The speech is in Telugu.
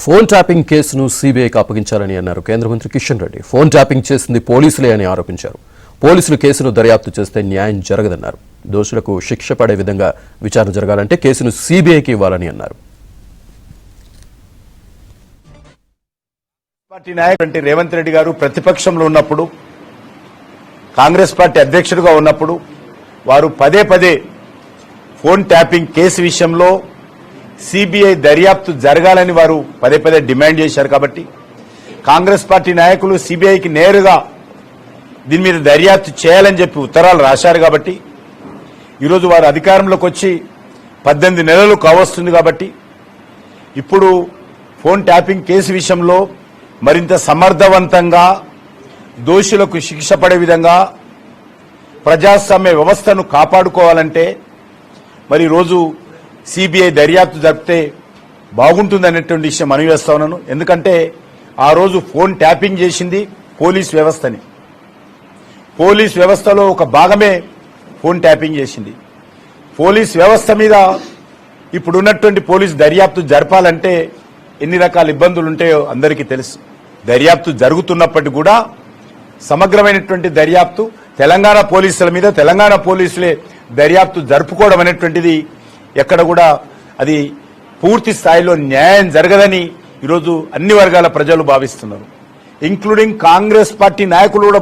ఫోన్ ట్యాపింగ్ కేసును సీబీఐకి అప్పగించాలని అన్నారు కేంద్ర మంత్రి కిషన్ రెడ్డి. ఫోన్ ట్యాపింగ్ చేసింది పోలీసులే అని ఆరోపించారు. పోలీసులు కేసును దర్యాప్తు చేస్తే న్యాయం జరగదన్నారు. దోషులకు శిక్ష పడే విధంగా విచారణ జరగాలంటే కేసును సీబీఐకి ఇవ్వాలని అన్నారు. పార్టీ నాయకుడు రేవంత్ రెడ్డి గారు ప్రతిపక్షంలో ఉన్నప్పుడు, కాంగ్రెస్ పార్టీ అధ్యక్షుడిగా ఉన్నప్పుడు వారు పదే పదే ఫోన్ ట్యాపింగ్ కేసు విషయంలో సిబిఐ దర్యాప్తు జరగాలని వారు పదే పదే డిమాండ్ చేశారు. కాబట్టి కాంగ్రెస్ పార్టీ నాయకులు సిబిఐకి నేరుగా దీని మీద దర్యాప్తు చేయాలని చెప్పి ఉత్తరాలు రాశారు. కాబట్టి ఈరోజు వారు అధికారంలోకి వచ్చి 18 నెలలు కావస్తుంది. కాబట్టి ఇప్పుడు ఫోన్ ట్యాపింగ్ కేసు విషయంలో మరింత సమర్థవంతంగా దోషులకు శిక్ష పడే విధంగా ప్రజాస్వామ్య వ్యవస్థను కాపాడుకోవాలంటే మరి రోజు సిబిఐ దర్యాప్తు జరిపితే బాగుంటుందనేటువంటి విషయం మనవి చేస్తా ఉన్నాను. ఎందుకంటే ఆ రోజు ఫోన్ ట్యాపింగ్ చేసింది పోలీస్ వ్యవస్థని. పోలీస్ వ్యవస్థలో ఒక భాగమే ఫోన్ ట్యాపింగ్ చేసింది. పోలీస్ వ్యవస్థ మీద ఇప్పుడున్నటువంటి పోలీస్ దర్యాప్తు జరపాలంటే ఎన్ని రకాల ఇబ్బందులు ఉంటాయో అందరికీ తెలుసు. దర్యాప్తు జరుగుతున్నప్పటికీ కూడా సమగ్రమైనటువంటి దర్యాప్తు తెలంగాణ పోలీసుల మీద తెలంగాణ పోలీసులే దర్యాప్తు జరుపుకోవడం అనేటువంటిది ఎక్కడ కూడా అది పూర్తి స్థాయిలో న్యాయం జరగదని ఈరోజు అన్ని వర్గాల ప్రజలు భావిస్తున్నారు. ఇంక్లూడింగ్ కాంగ్రెస్ పార్టీ నాయకులు కూడా